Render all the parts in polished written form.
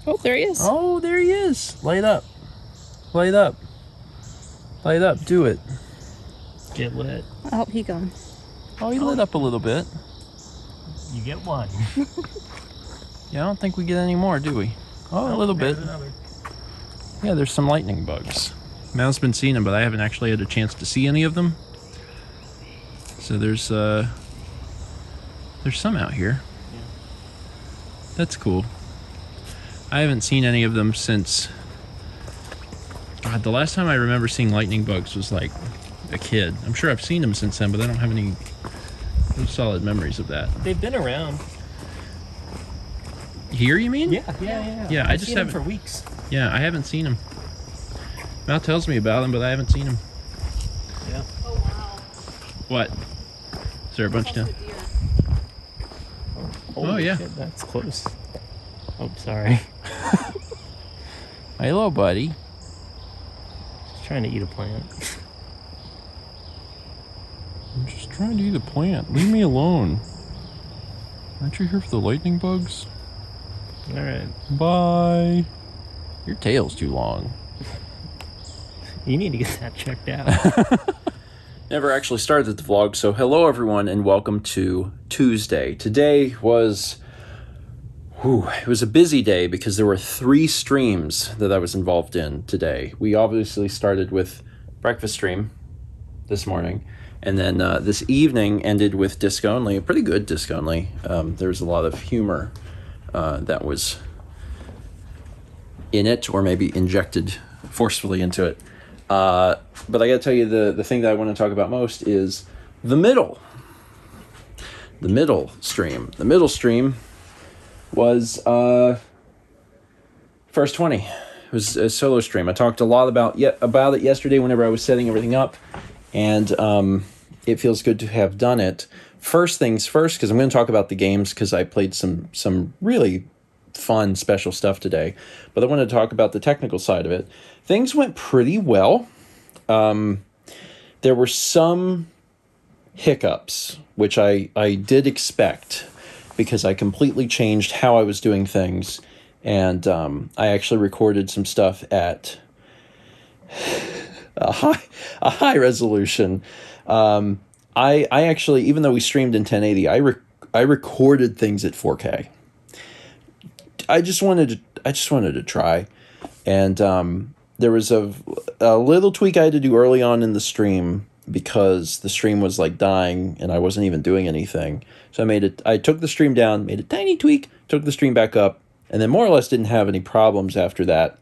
Oh, there he is. Oh, there he is. Light up. Light up. Light up. Do it. Get lit. Oh, he gone. Oh, he lit up a little bit. You get one. Yeah, I don't think we get any more, do we? Oh, a little bit. Another. Yeah, there's some lightning bugs. Mal's been seeing them, but I haven't actually had a chance to see any of them. So there's some out here. Yeah. That's cool. I haven't seen any of them since... God, the last time I remember seeing lightning bugs was like a kid. I'm sure I've seen them since then, but I don't have any solid memories of that. They've been around. Here, you mean? Yeah. Yeah, I just seen them haven't... for weeks. Yeah, I haven't seen them. Mal tells me about them, but I haven't seen them. Yeah. Oh, wow. What? Is there a bunch down? Holy yeah. shit, that's close. Oh, sorry. Hello, buddy. Just trying to eat a plant. I'm just trying to eat a plant. Leave me alone. Aren't you here for the lightning bugs? All right. Bye. Your tail's too long. You need to get that checked out. Never actually started the vlog, so hello everyone and welcome to Tuesday. Today was... it was a busy day because there were 3 streams that I was involved in today. We obviously started with breakfast stream this morning, and then this evening ended with disc only, a pretty good disc only. There was a lot of humor that was in it, or maybe injected forcefully into it. But I gotta tell you, the thing that I want to talk about most is the middle stream. The middle stream was first 20. It was a solo stream. I talked a lot about it yesterday whenever I was setting everything up, and it feels good to have done it. First things first, because I'm going to talk about the games, because I played some really fun special stuff today, but I want to talk about the technical side of it. Things went pretty well. There were some hiccups, which I did expect, because I completely changed how I was doing things, and I actually recorded some stuff at a high resolution. I actually, even though we streamed in 1080, I recorded things at 4K. I just wanted to try, and there was a little tweak I had to do early on in the stream, because the stream was like dying and I wasn't even doing anything. So I took the stream down, made a tiny tweak, took the stream back up, and then more or less didn't have any problems after that.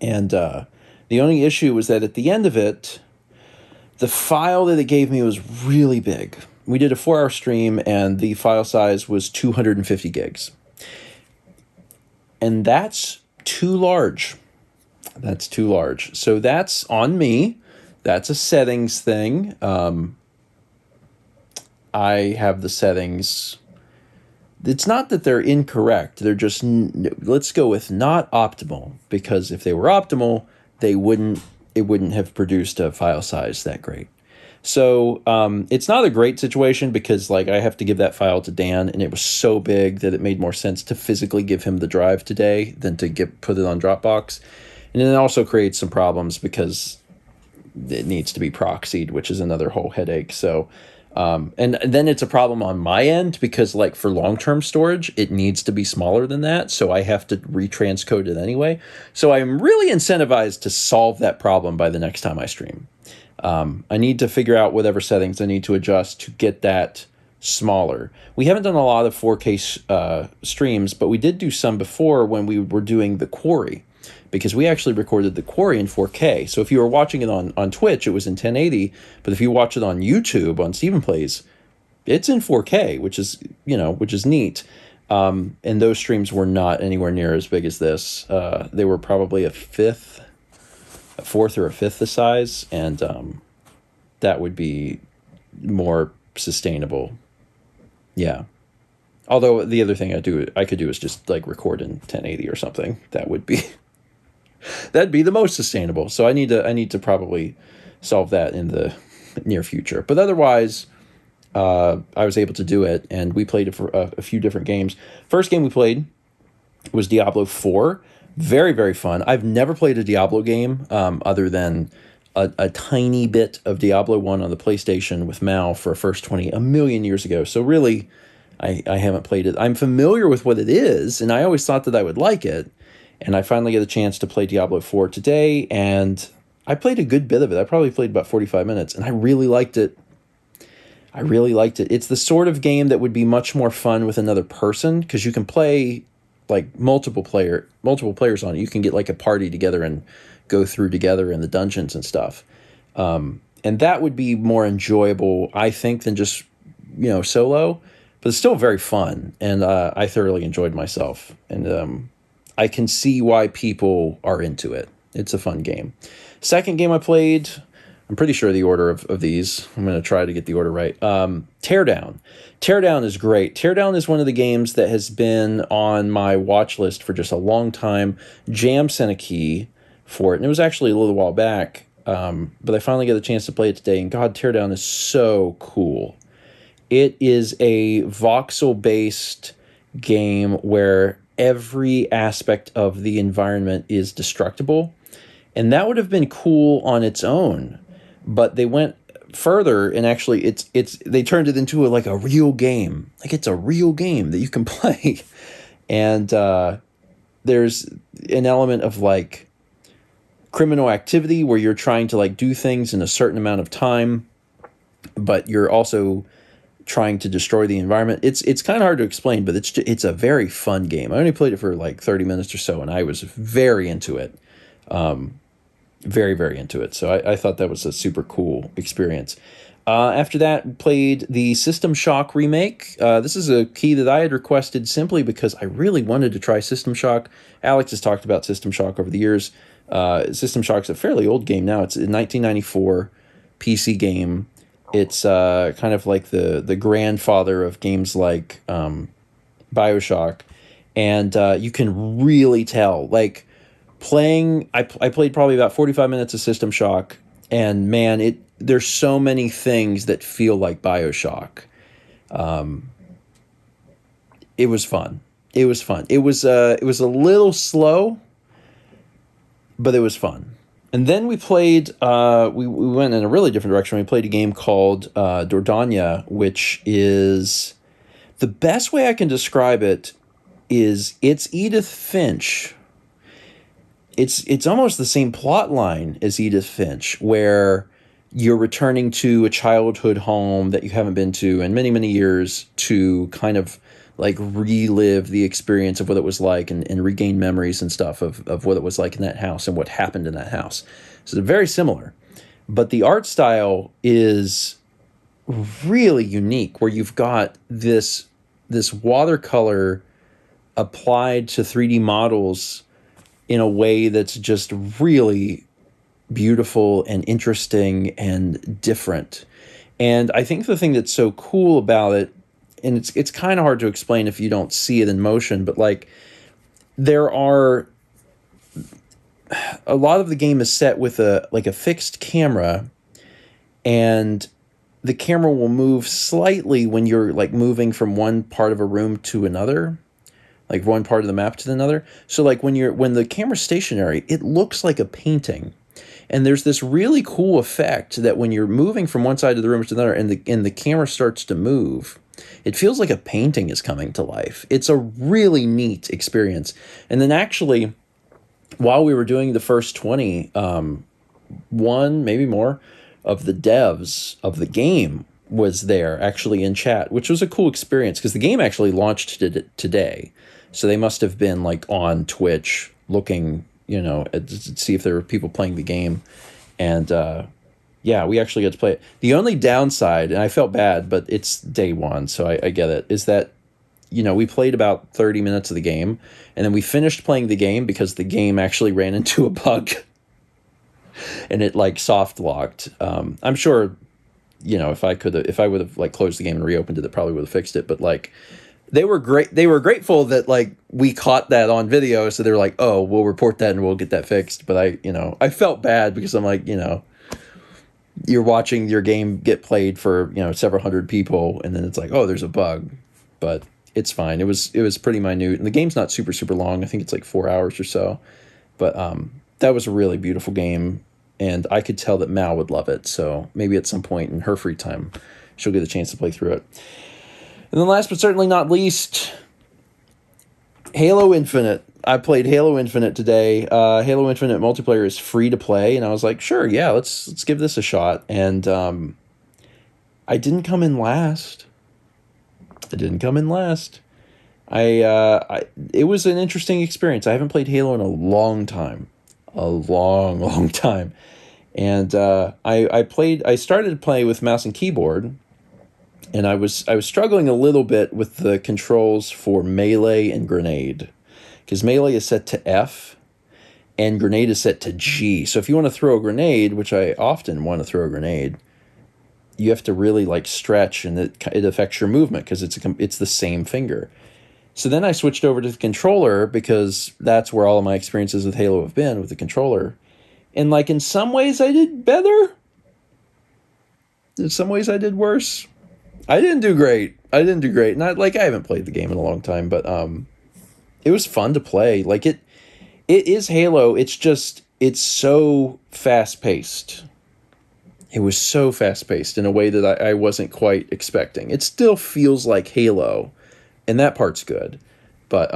And the only issue was that at the end of it, the file that it gave me was really big. We did a 4-hour stream and the file size was 250 gigs. And that's too large. That's too large. So that's on me. That's a settings thing. I have the settings. It's not that they're incorrect. They're just, let's go with not optimal, because if they were optimal, it wouldn't have produced a file size that great. So it's not a great situation, because like I have to give that file to Dan, and it was so big that it made more sense to physically give him the drive today than to put it on Dropbox. And then it also creates some problems because it needs to be proxied, which is another whole headache. So, and then it's a problem on my end, because like for long-term storage, it needs to be smaller than that. So I have to retranscode it anyway. So I'm really incentivized to solve that problem by the next time I stream. I need to figure out whatever settings I need to adjust to get that smaller. We haven't done a lot of 4K streams, but we did do some before when we were doing the Quarry, because we actually recorded the Quarry in 4K. So if you were watching it on Twitch, it was in 1080, but if you watch it on YouTube, on StephenPlays, it's in 4K, which is neat. And those streams were not anywhere near as big as this. They were probably a fourth or a fifth the size, and that would be more sustainable. Yeah. Although the other thing I could do is just like record in 1080 or something. That'd be the most sustainable. So I need to probably solve that in the near future. But otherwise, I was able to do it, and we played a few different games. First game we played, was Diablo 4. Very, very fun. I've never played a Diablo game other than a tiny bit of Diablo 1 on the PlayStation with Mal for a first 20 a million years ago. So really, I haven't played it. I'm familiar with what it is, and I always thought that I would like it. And I finally get a chance to play Diablo 4 today, and I played a good bit of it. I probably played about 45 minutes, and I really liked it. I really liked it. It's the sort of game that would be much more fun with another person, because you can play like multiple players on it. You can get like a party together and go through together in the dungeons and stuff. And that would be more enjoyable, I think, than just, solo. But it's still very fun, and I thoroughly enjoyed myself. And I can see why people are into it. It's a fun game. Second game I played, I'm pretty sure the order of these. I'm going to try to get the order right. Teardown. Teardown is great. Teardown is one of the games that has been on my watch list for just a long time. Jam sent a key for it, and it was actually a little while back. But I finally got a chance to play it today, and God, Teardown is so cool. It is a voxel-based game where every aspect of the environment is destructible, and that would have been cool on its own. But they went further, and actually they turned it into a real game. Like, it's a real game that you can play. And there's an element of like criminal activity where you're trying to like do things in a certain amount of time, but you're also trying to destroy the environment. It's kind of hard to explain, but it's a very fun game. I only played it for like 30 minutes or so, and I was very into it. Very, very into it. So I thought that was a super cool experience. After that, played the System Shock remake. This is a key that I had requested simply because I really wanted to try System Shock. Alex has talked about System Shock over the years. System Shock's a fairly old game now. It's a 1994 PC game. It's kind of like the grandfather of games like BioShock. And you can really tell, like, I played probably about 45 minutes of System Shock, and man, there's so many things that feel like BioShock. It was fun. It was a little slow, but it was fun. And then we played, we went in a really different direction. We played a game called Dordania, which is, the best way I can describe it is it's Edith Finch. It's almost the same plot line as Edith Finch, where you're returning to a childhood home that you haven't been to in many, many years to kind of like relive the experience of what it was like and regain memories and stuff of what it was like in that house and what happened in that house. So it's very similar. But the art style is really unique, where you've got this watercolor applied to 3D models in a way that's just really beautiful and interesting and different. And I think the thing that's so cool about it, and it's kind of hard to explain if you don't see it in motion, but like there are a lot of the game is set with a fixed camera, and the camera will move slightly when you're like moving from one part of a room to another, like one part of the map to another. So like when the camera's stationary, it looks like a painting. And there's this really cool effect that when you're moving from one side of the room to another and the camera starts to move, it feels like a painting is coming to life. It's a really neat experience. And then actually, while we were doing the first 20, one, maybe more, of the devs of the game was there actually in chat, which was a cool experience because the game actually launched today. So they must have been like on Twitch looking, to see if there were people playing the game. And yeah, we actually got to play it. The only downside, and I felt bad, but it's day one, so I get it, is that, we played about 30 minutes of the game, and then we finished playing the game because the game actually ran into a bug. And it like soft locked. I'm sure, if I would have like closed the game and reopened it probably would have fixed it. But like, they were great. They were grateful that like we caught that on video. So they're like, oh, we'll report that and we'll get that fixed. But I felt bad because I'm like, you're watching your game get played for, several hundred people. And then it's like, oh, there's a bug. But it's fine. It was pretty minute, and the game's not super long. I think it's like 4 hours or so, but that was a really beautiful game, and I could tell that Mal would love it. So maybe at some point in her free time, she'll get a chance to play through it. And then last but certainly not least, Halo Infinite. I played Halo Infinite today. Halo Infinite multiplayer is free to play, and I was like, sure, yeah, let's give this a shot. And I didn't come in last. It was an interesting experience. I haven't played Halo in a long time, long time, and I started to play with mouse and keyboard, and I was struggling a little bit with the controls for melee and grenade, because melee is set to F, and grenade is set to G. So if you want to throw a grenade, which I often want to throw a grenade, you have to really like stretch, and it affects your movement because it's the same finger. So then I switched over to the controller, because that's where all of my experiences with Halo have been, with the controller. And like in some ways I did better. In some ways I did worse. I didn't do great. Not like I haven't played the game in a long time, but it was fun to play. Like it is Halo. It's so fast paced. It was so fast-paced in a way that I wasn't quite expecting. It still feels like Halo, and that part's good. But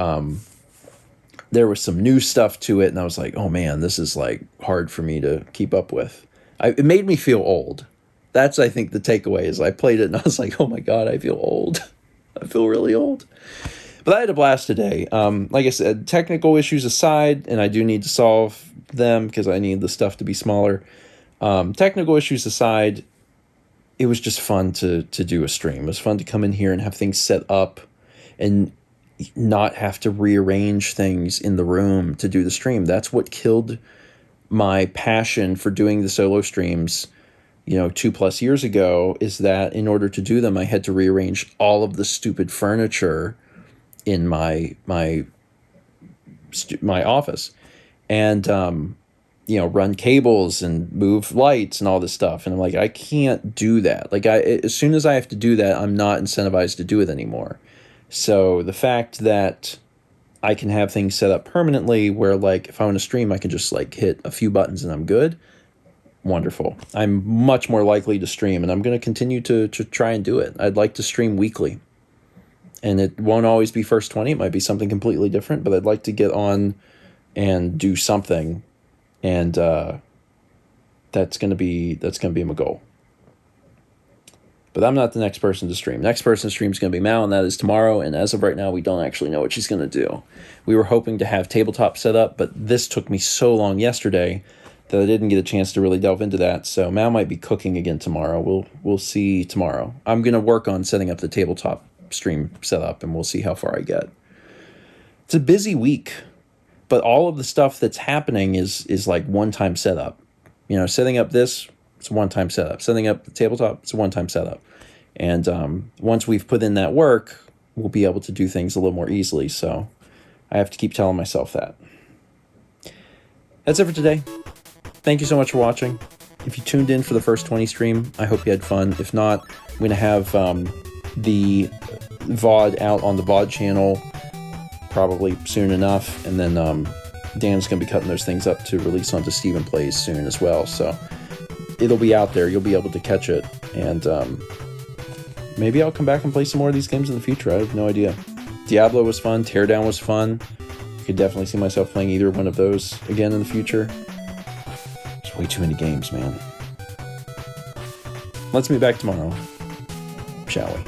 there was some new stuff to it, and I was like, oh man, this is like hard for me to keep up with. It made me feel old. That's, I think, the takeaway is I played it, and I was like, oh my god, I feel old. I feel really old. But I had a blast today. Like I said, technical issues aside, and I do need to solve them because I need the stuff to be smaller. Technical issues aside, it was just fun to do a stream. It was fun to come in here and have things set up and not have to rearrange things in the room to do the stream. That's what killed my passion for doing the solo streams, 2+ years ago, is that in order to do them, I had to rearrange all of the stupid furniture in my office. And, run cables and move lights and all this stuff. And I'm like, I can't do that. Like, as soon as I have to do that, I'm not incentivized to do it anymore. So the fact that I can have things set up permanently where, like, if I want to stream, I can just, like, hit a few buttons and I'm good. Wonderful. I'm much more likely to stream, and I'm going to continue to try and do it. I'd like to stream weekly. And it won't always be First 20. It might be something completely different, but I'd like to get on and do something. And that's gonna be my goal. But I'm not the next person to stream. Next person to stream is gonna be Mal, and that is tomorrow. And as of right now, we don't actually know what she's gonna do. We were hoping to have tabletop set up, but this took me so long yesterday that I didn't get a chance to really delve into that. So Mal might be cooking again tomorrow. We'll see tomorrow. I'm gonna work on setting up the tabletop stream setup, and we'll see how far I get. It's a busy week. But all of the stuff that's happening is like one-time setup. Setting up this, it's a one-time setup. Setting up the tabletop, it's a one-time setup. And once we've put in that work, we'll be able to do things a little more easily. So I have to keep telling myself that. That's it for today. Thank you so much for watching. If you tuned in for the First 20 stream, I hope you had fun. If not, I'm going to have the VOD out on the VOD channel probably soon enough, and then Dan's going to be cutting those things up to release onto StephenPlays soon as well, so it'll be out there. You'll be able to catch it, and maybe I'll come back and play some more of these games in the future. I have no idea. Diablo was fun. Teardown was fun. I could definitely see myself playing either one of those again in the future. There's way too many games, man. Let's meet back tomorrow, shall we?